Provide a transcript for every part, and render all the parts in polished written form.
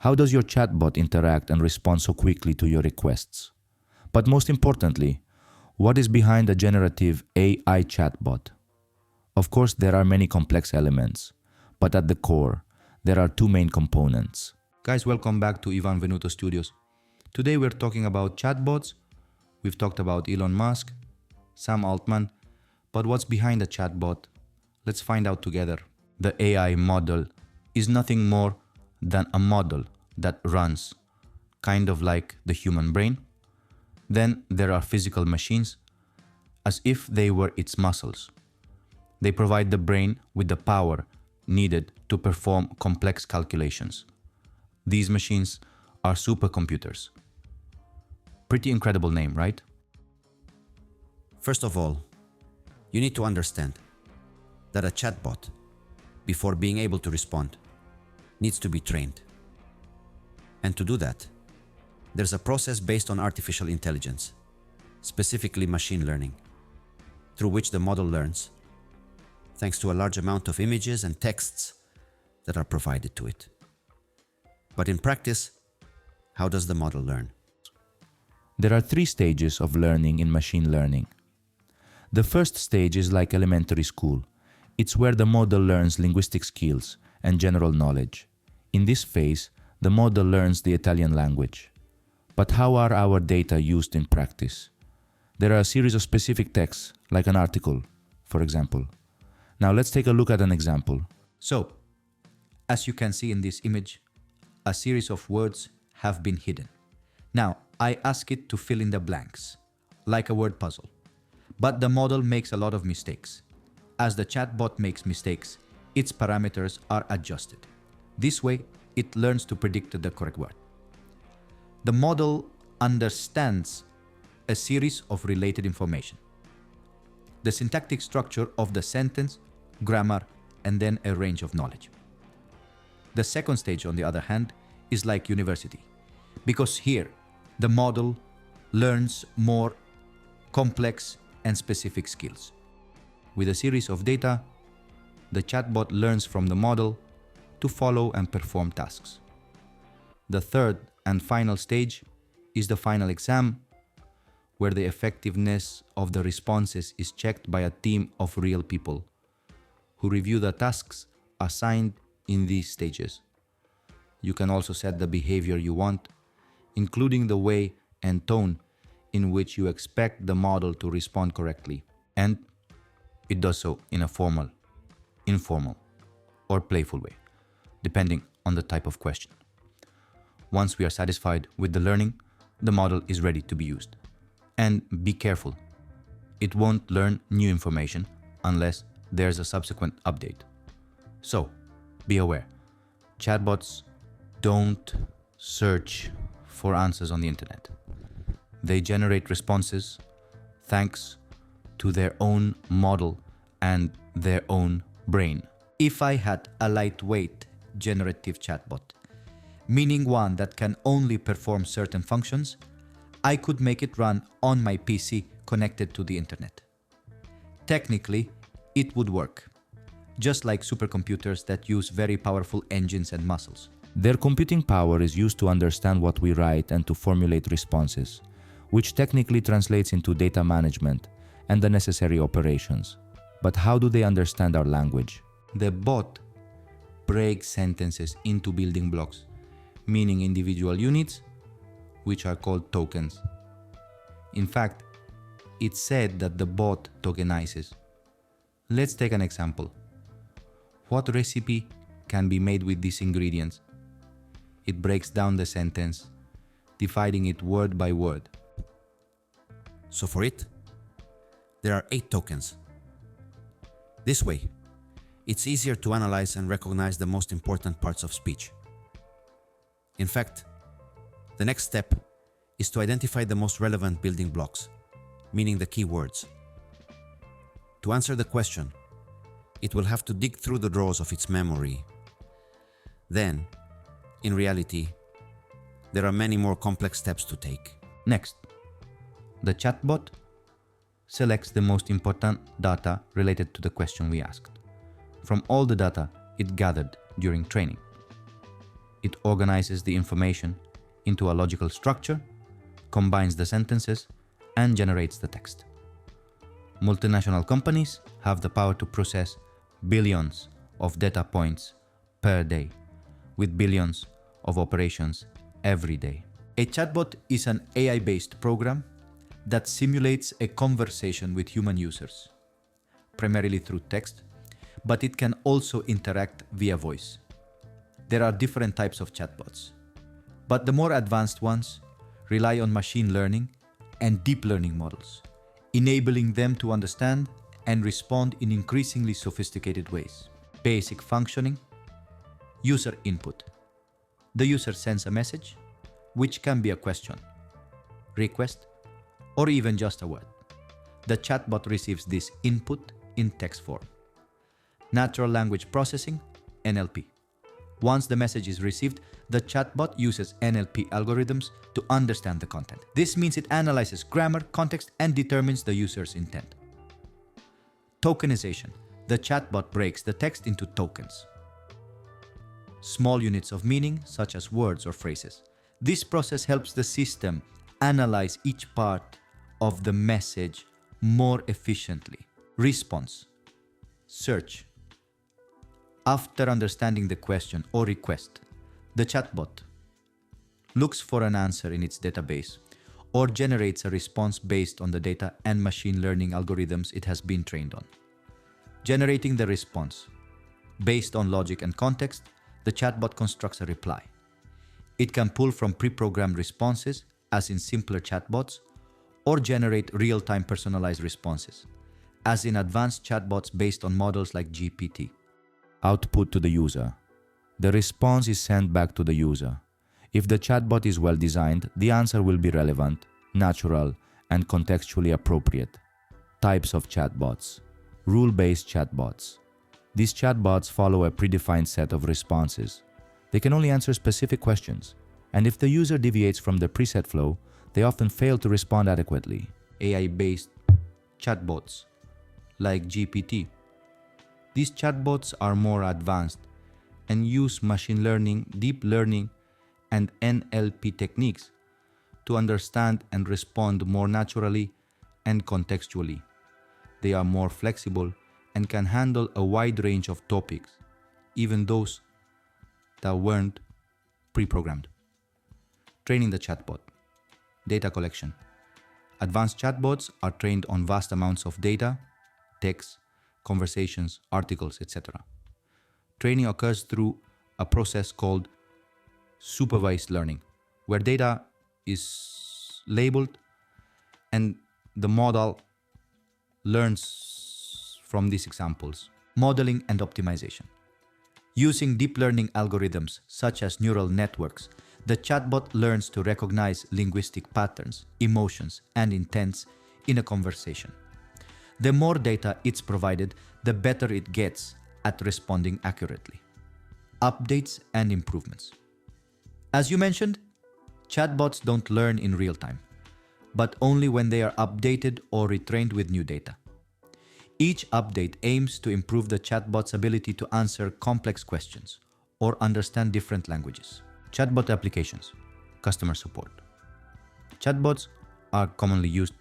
How does your chatbot interact and respond so quickly to your requests? But most importantly, what is behind a generative AI chatbot? Of course, there are many complex elements, but at the core, there are two main components. Guys, welcome back to Ivan Venuto Studios. Today we're talking about chatbots. We've talked about Elon Musk, Sam Altman, but what's behind a chatbot? Let's find out together. The AI model is nothing more than a model that runs kind of like the human brain. Then there are physical machines, as if they were its muscles. They provide the brain with the power needed to perform complex calculations. These machines are supercomputers. Pretty incredible name, right? First of all, you need to understand that a chatbot, before being able to respond, needs to be trained. And to do that, there's a process based on artificial intelligence, specifically machine learning, through which the model learns, thanks to a large amount of images and texts that are provided to it. But in practice, how does the model learn? There are three stages of learning in machine learning. The first stage is like elementary school. It's where the model learns linguistic skills and general knowledge. In this phase, the model learns the Italian language. But how are our data used in practice? There are a series of specific texts, like an article, for example. Now let's take a look at an example. So, as you can see in this image, a series of words have been hidden. Now, I ask it to fill in the blanks, like a word puzzle. But the model makes a lot of mistakes. As the chatbot makes mistakes, its parameters are adjusted. This way, it learns to predict the correct word. The model understands a series of related information. The syntactic structure of the sentence, grammar, and then a range of knowledge. The second stage, on the other hand, is like university, because here, the model learns more complex and specific skills. With a series of data, the chatbot learns from the model to follow and perform tasks. The third and final stage is the final exam, where the effectiveness of the responses is checked by a team of real people who review the tasks assigned in these stages. You can also set the behavior you want, including the way and tone in which you expect the model to respond correctly. And it does so in a formal, informal, or playful way, depending on the type of question. Once we are satisfied with the learning, the model is ready to be used. And be careful, it won't learn new information unless there's a subsequent update. So, be aware, chatbots don't search for answers on the internet. They generate responses thanks to their own model and their own brain. If I had a lightweight generative chatbot, meaning one that can only perform certain functions, I could make it run on my PC connected to the internet. Technically, it would work, just like supercomputers that use very powerful engines and muscles. Their computing power is used to understand what we write and to formulate responses, which technically translates into data management and the necessary operations. But how do they understand our language? The bot breaks sentences into building blocks, meaning individual units, which are called tokens. In fact, it's said that the bot tokenizes. Let's take an example. What recipe can be made with these ingredients? It breaks down the sentence, dividing it word by word. So for it, there are 8 tokens. This way, it's easier to analyze and recognize the most important parts of speech. In fact, the next step is to identify the most relevant building blocks, meaning the key words. To answer the question, it will have to dig through the drawers of its memory. Then, in reality, there are many more complex steps to take. Next, the chatbot selects the most important data related to the question we asked from all the data it gathered during training. It organizes the information into a logical structure, combines the sentences, and generates the text. Multinational companies have the power to process billions of data points per day, with billions of operations every day. A chatbot is an AI-based program that simulates a conversation with human users, primarily through text, but it can also interact via voice. There are different types of chatbots, but the more advanced ones rely on machine learning and deep learning models, enabling them to understand and respond in increasingly sophisticated ways. Basic functioning: user input. The user sends a message, which can be a question, request, or even just a word. The chatbot receives this input in text form. Natural language processing, NLP. Once the message is received, the chatbot uses NLP algorithms to understand the content. This means it analyzes grammar, context, and determines the user's intent. Tokenization. The chatbot breaks the text into tokens, small units of meaning such as words or phrases. This process helps the system analyze each part of the message more efficiently. Response. Search. After understanding the question or request, the chatbot looks for an answer in its database or generates a response based on the data and machine learning algorithms it has been trained on. Generating the response. Based on logic and context, the chatbot constructs a reply. It can pull from pre-programmed responses, as in simpler chatbots, or generate real-time personalized responses, as in advanced chatbots based on models like GPT. Output to the user. The response is sent back to the user. If the chatbot is well designed, the answer will be relevant, natural, and contextually appropriate. Types of chatbots. Rule-based chatbots. These chatbots follow a predefined set of responses. They can only answer specific questions, and if the user deviates from the preset flow, they often fail to respond adequately. AI-based chatbots like GPT. These chatbots are more advanced and use machine learning, deep learning, and NLP techniques to understand and respond more naturally and contextually. They are more flexible and can handle a wide range of topics, even those that weren't pre-programmed. Training the chatbot. Data collection. Advanced chatbots are trained on vast amounts of data, text, conversations, articles, etc. Training occurs through a process called supervised learning, where data is labeled and the model learns from these examples. Modeling and optimization. Using deep learning algorithms such as neural networks, the chatbot learns to recognize linguistic patterns, emotions, and intents in a conversation. The more data it's provided, the better it gets at responding accurately. Updates and improvements. As you mentioned, chatbots don't learn in real time, but only when they are updated or retrained with new data. Each update aims to improve the chatbot's ability to answer complex questions or understand different languages. Chatbot applications. Customer support. Chatbots are commonly used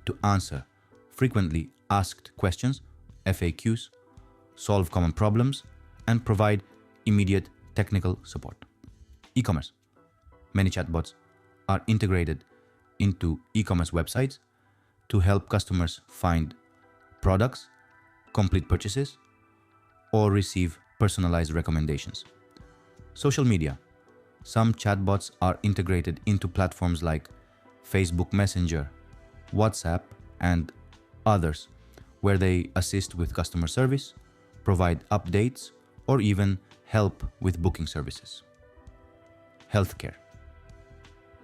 to answer frequently asked questions, FAQs, solve common problems, and provide immediate technical support. E-commerce. Many chatbots are integrated into e-commerce websites to help customers find products, complete purchases, or receive personalized recommendations. Social media. Some chatbots are integrated into platforms like Facebook Messenger, WhatsApp, and others, where they assist with customer service, provide updates, or even help with booking services. Healthcare.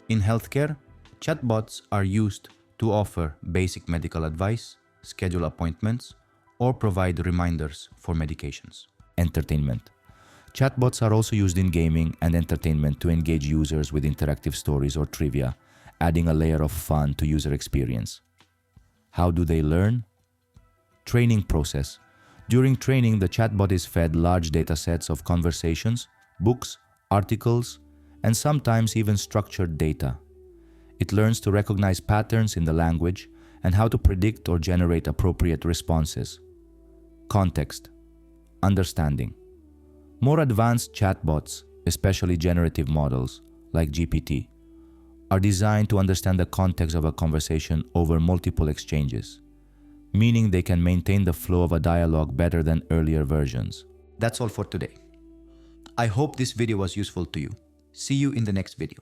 In healthcare, chatbots are used to offer basic medical advice, schedule appointments, or provide reminders for medications. Entertainment. Chatbots are also used in gaming and entertainment to engage users with interactive stories or trivia, adding a layer of fun to user experience. How do they learn? Training process. During training, the chatbot is fed large data sets of conversations, books, articles, and sometimes even structured data. It learns to recognize patterns in the language and how to predict or generate appropriate responses. Context, understanding. More advanced chatbots, especially generative models like GPT, are designed to understand the context of a conversation over multiple exchanges, meaning they can maintain the flow of a dialogue better than earlier versions. That's all for today. I hope this video was useful to you. See you in the next video.